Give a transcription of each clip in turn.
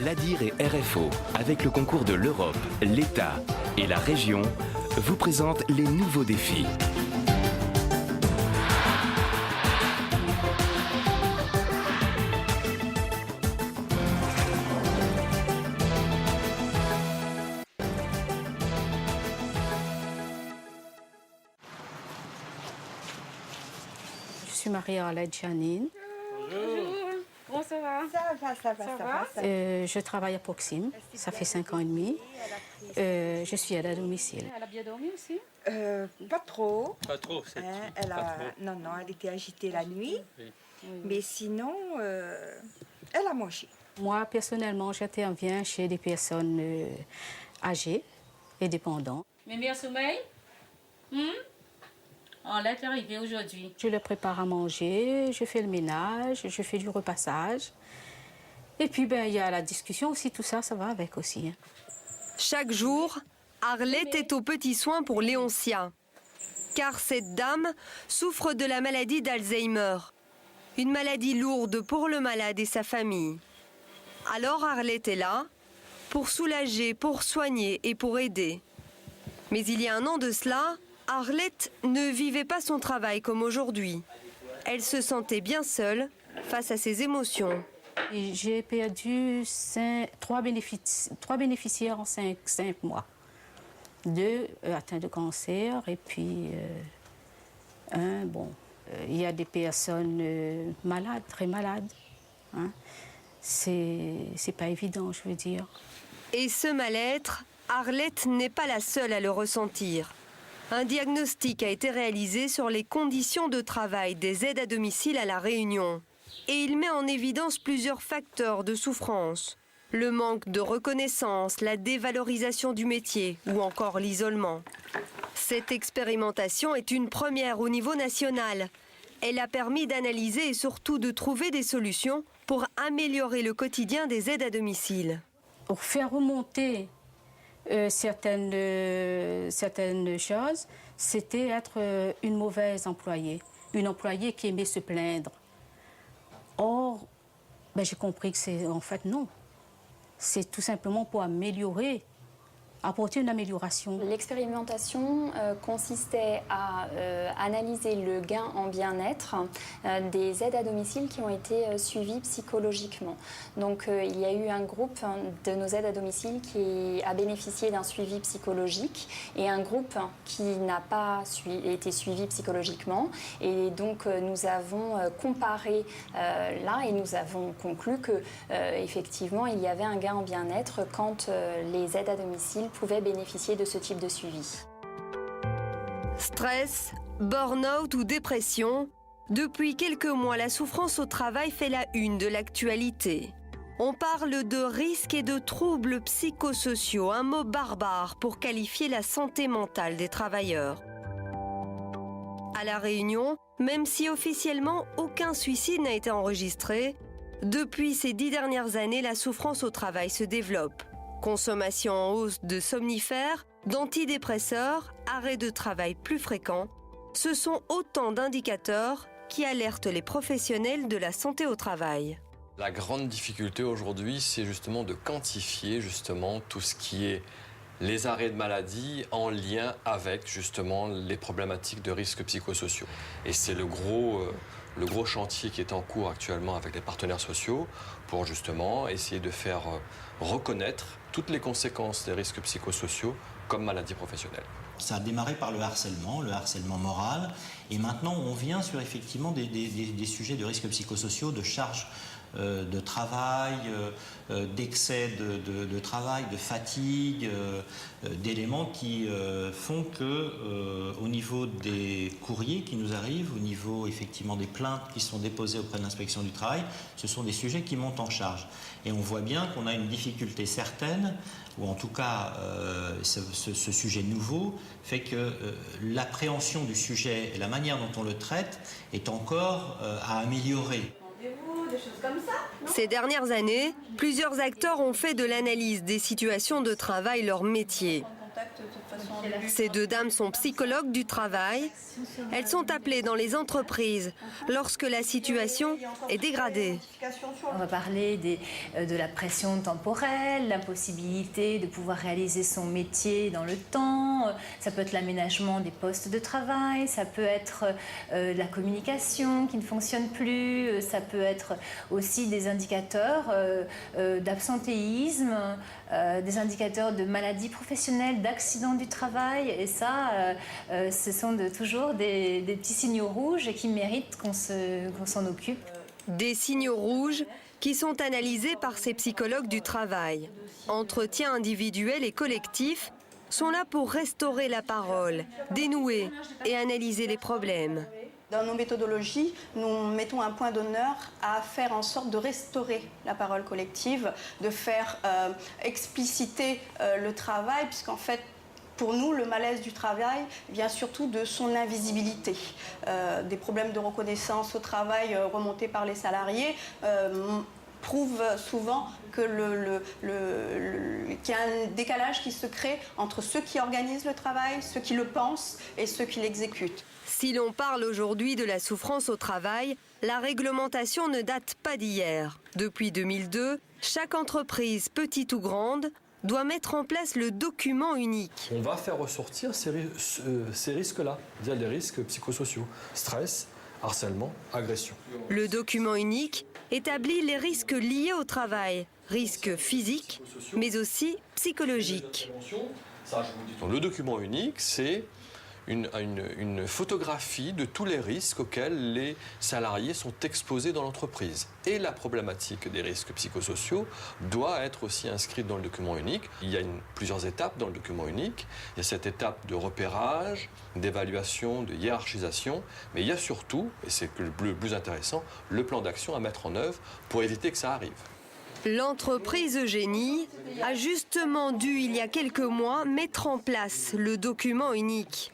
L'ADIR et RFO, avec le concours de l'Europe, l'État et la région, vous présentent les nouveaux défis. Je suis Marie-Arlette Janine. Bonjour. Comment ça va? Ça va. Je travaille à Proxime, ça fait 5 ans et demi. Je suis aide à domicile. Elle a bien dormi aussi? Pas trop. Pas trop, c'est Elle elle était agitée la nuit. Oui. Mais sinon, elle a mangé. Moi, personnellement, j'interviens chez des personnes âgées et dépendantes. Mémé a sommeil? On est arrivé aujourd'hui. Je leur prépare à manger, je fais le ménage, je fais du repassage. Et puis, il y a la discussion aussi, tout ça, ça va avec aussi. Chaque jour, Arlette est aux petits soins pour Léoncia. Car cette dame souffre de la maladie d'Alzheimer. Une maladie lourde pour le malade et sa famille. Alors Arlette est là pour soulager, pour soigner et pour aider. Mais il y a un an de cela, Arlette ne vivait pas son travail comme aujourd'hui. Elle se sentait bien seule face à ses émotions. J'ai perdu 3 bénéficiaires en 5 mois. 2 atteints de cancer et puis il y a des personnes malades, très malades. Hein. C'est pas évident, je veux dire. Et ce mal-être, Arlette n'est pas la seule à le ressentir. Un diagnostic a été réalisé sur les conditions de travail des aides à domicile à La Réunion. Et il met en évidence plusieurs facteurs de souffrance. Le manque de reconnaissance, la dévalorisation du métier ou encore l'isolement. Cette expérimentation est une première au niveau national. Elle a permis d'analyser et surtout de trouver des solutions pour améliorer le quotidien des aides à domicile. Pour faire remonter certaines choses, c'était être une mauvaise employée, une employée qui aimait se plaindre. Or, j'ai compris que c'est en fait non. C'est tout simplement pour améliorer, apporter une amélioration. L'expérimentation consistait à analyser le gain en bien-être des aides à domicile qui ont été suivies psychologiquement. Donc il y a eu un groupe de nos aides à domicile qui a bénéficié d'un suivi psychologique et un groupe qui n'a pas été suivi psychologiquement. Et donc nous avons comparé là et nous avons conclu que effectivement il y avait un gain en bien-être quand les aides à domicile pouvaient bénéficier de ce type de suivi. Stress, burn-out ou dépression, depuis quelques mois, la souffrance au travail fait la une de l'actualité. On parle de risques et de troubles psychosociaux, un mot barbare pour qualifier la santé mentale des travailleurs. À La Réunion, même si officiellement aucun suicide n'a été enregistré, depuis ces 10 dernières années, la souffrance au travail se développe. Consommation en hausse de somnifères, d'antidépresseurs, arrêt de travail plus fréquent, ce sont autant d'indicateurs qui alertent les professionnels de la santé au travail. La grande difficulté aujourd'hui, c'est justement de quantifier tout ce qui est les arrêts de maladie en lien avec justement les problématiques de risques psychosociaux. Et c'est le gros chantier qui est en cours actuellement avec les partenaires sociaux pour justement essayer de faire reconnaître toutes les conséquences des risques psychosociaux comme maladie professionnelle. Ça a démarré par le harcèlement moral, et maintenant on vient sur effectivement des sujets de risques psychosociaux, de charges de travail, d'excès de travail, de fatigue, d'éléments qui font que au niveau des courriers qui nous arrivent, au niveau effectivement des plaintes qui sont déposées auprès de l'inspection du travail, ce sont des sujets qui montent en charge. Et on voit bien qu'on a une difficulté certaine, ou en tout cas ce sujet nouveau fait que l'appréhension du sujet et la manière dont on le traite est encore à améliorer. Des choses comme ça, non? Ces dernières années, plusieurs acteurs ont fait de l'analyse des situations de travail leur métier. Ces deux dames sont psychologues du travail. Elles sont appelées dans les entreprises lorsque la situation est dégradée. On va parler de la pression temporelle, l'impossibilité de pouvoir réaliser son métier dans le temps. Ça peut être l'aménagement des postes de travail, ça peut être la communication qui ne fonctionne plus, ça peut être aussi des indicateurs d'absentéisme, des indicateurs de maladies professionnelles, d'accidents du travail. Et ça, ce sont toujours des petits signaux rouges qui méritent qu'on s'en occupe. Des signaux rouges qui sont analysés par ces psychologues du travail. Entretiens individuels et collectifs sont là pour restaurer la parole, dénouer et analyser les problèmes. Dans nos méthodologies, nous mettons un point d'honneur à faire en sorte de restaurer la parole collective, de faire expliciter le travail, puisqu'en fait, pour nous, le malaise du travail vient surtout de son invisibilité. Des problèmes de reconnaissance au travail remontés par les salariés prouvent souvent que qu'il y a un décalage qui se crée entre ceux qui organisent le travail, ceux qui le pensent et ceux qui l'exécutent. Si l'on parle aujourd'hui de la souffrance au travail, la réglementation ne date pas d'hier. Depuis 2002, chaque entreprise, petite ou grande, doit mettre en place le document unique. On va faire ressortir ces risques-là, c'est-à-dire les risques psychosociaux, stress, harcèlement, agression. Le document unique établit les risques liés au travail, risques physiques, mais aussi psychologiques. Le document unique, c'est une photographie de tous les risques auxquels les salariés sont exposés dans l'entreprise. Et la problématique des risques psychosociaux doit être aussi inscrite dans le document unique. Il y a plusieurs étapes dans le document unique. Il y a cette étape de repérage, d'évaluation, de hiérarchisation, mais il y a surtout, et c'est le plus intéressant, le plan d'action à mettre en œuvre pour éviter que ça arrive. L'entreprise Eugénie a justement dû, il y a quelques mois, mettre en place le document unique.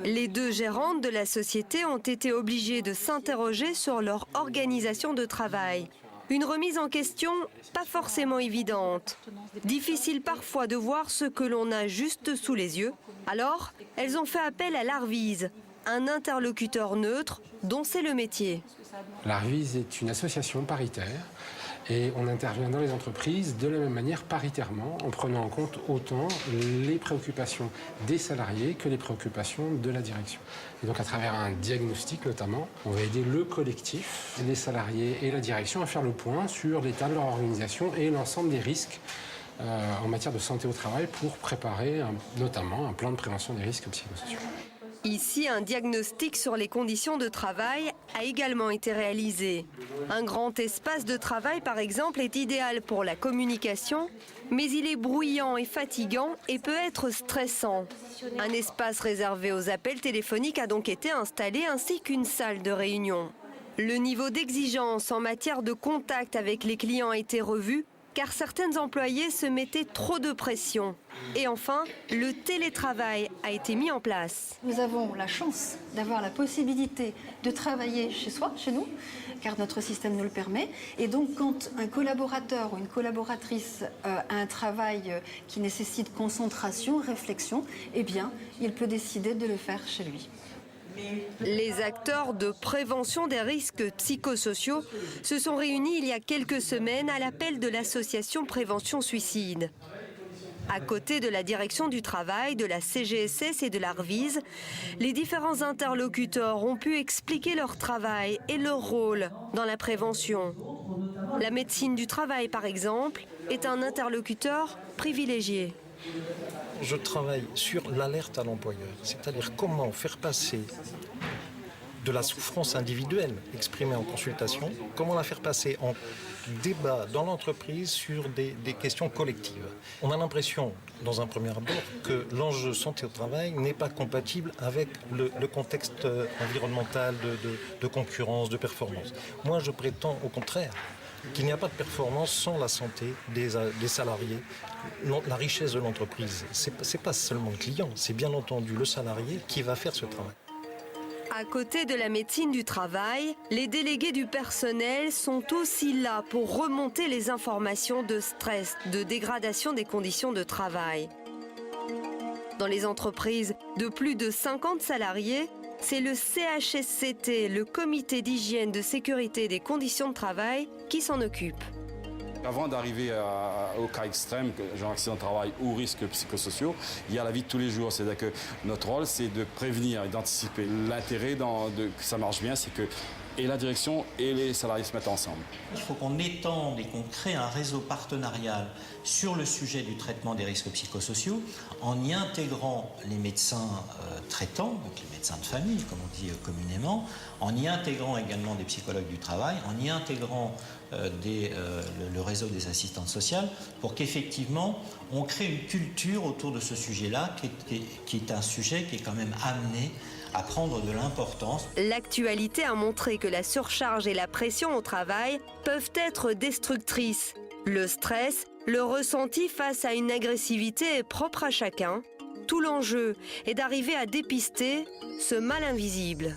Les deux gérantes de la société ont été obligées de s'interroger sur leur organisation de travail. Une remise en question pas forcément évidente. Difficile parfois de voir ce que l'on a juste sous les yeux. Alors, elles ont fait appel à l'Arvise, un interlocuteur neutre dont c'est le métier. L'Arvise est une association paritaire. Et on intervient dans les entreprises de la même manière paritairement, en prenant en compte autant les préoccupations des salariés que les préoccupations de la direction. Et donc à travers un diagnostic notamment, on va aider le collectif, les salariés et la direction à faire le point sur l'état de leur organisation et l'ensemble des risques en matière de santé au travail pour préparer notamment un plan de prévention des risques psychosociaux. Ici, un diagnostic sur les conditions de travail a également été réalisé. Un grand espace de travail, par exemple, est idéal pour la communication, mais il est bruyant et fatigant et peut être stressant. Un espace réservé aux appels téléphoniques a donc été installé, ainsi qu'une salle de réunion. Le niveau d'exigence en matière de contact avec les clients a été revu, car certains employés se mettaient trop de pression. Et enfin, le télétravail a été mis en place. Nous avons la chance d'avoir la possibilité de travailler chez soi, chez nous, car notre système nous le permet. Et donc, quand un collaborateur ou une collaboratrice a un travail qui nécessite concentration, réflexion, eh bien, il peut décider de le faire chez lui. Les acteurs de prévention des risques psychosociaux se sont réunis il y a quelques semaines à l'appel de l'association Prévention Suicide. À côté de la direction du travail, de la CGSS et de l'Arvise, les différents interlocuteurs ont pu expliquer leur travail et leur rôle dans la prévention. La médecine du travail, par exemple, est un interlocuteur privilégié. Je travaille sur l'alerte à l'employeur, c'est-à-dire comment faire passer de la souffrance individuelle exprimée en consultation, comment la faire passer en débat dans l'entreprise sur des questions collectives. On a l'impression, dans un premier abord, que l'enjeu santé au travail n'est pas compatible avec le contexte environnemental de concurrence, de performance. Moi, je prétends au contraire qu'il n'y a pas de performance sans la santé des salariés, la richesse de l'entreprise. C'est pas seulement le client, c'est bien entendu le salarié qui va faire ce travail. À côté de la médecine du travail, les délégués du personnel sont aussi là pour remonter les informations de stress, de dégradation des conditions de travail. Dans les entreprises de plus de 50 salariés, c'est le CHSCT, le Comité d'hygiène, de sécurité et des conditions de travail, qui s'en occupe. Avant d'arriver au cas extrême, genre accident de travail ou risques psychosociaux, il y a la vie de tous les jours. C'est-à-dire que notre rôle, c'est de prévenir et d'anticiper. L'intérêt que ça marche bien, c'est que et la direction et les salariés se mettent ensemble. Il faut qu'on étende et qu'on crée un réseau partenarial sur le sujet du traitement des risques psychosociaux en y intégrant les médecins traitants, donc les médecins de famille, comme on dit communément, en y intégrant également des psychologues du travail, en y intégrant le réseau des assistantes sociales, pour qu'effectivement on crée une culture autour de ce sujet-là, qui est un sujet qui est quand même amené à prendre de l'importance. L'actualité a montré que la surcharge et la pression au travail peuvent être destructrices. Le stress, le ressenti face à une agressivité propre à chacun. Tout l'enjeu est d'arriver à dépister ce mal invisible.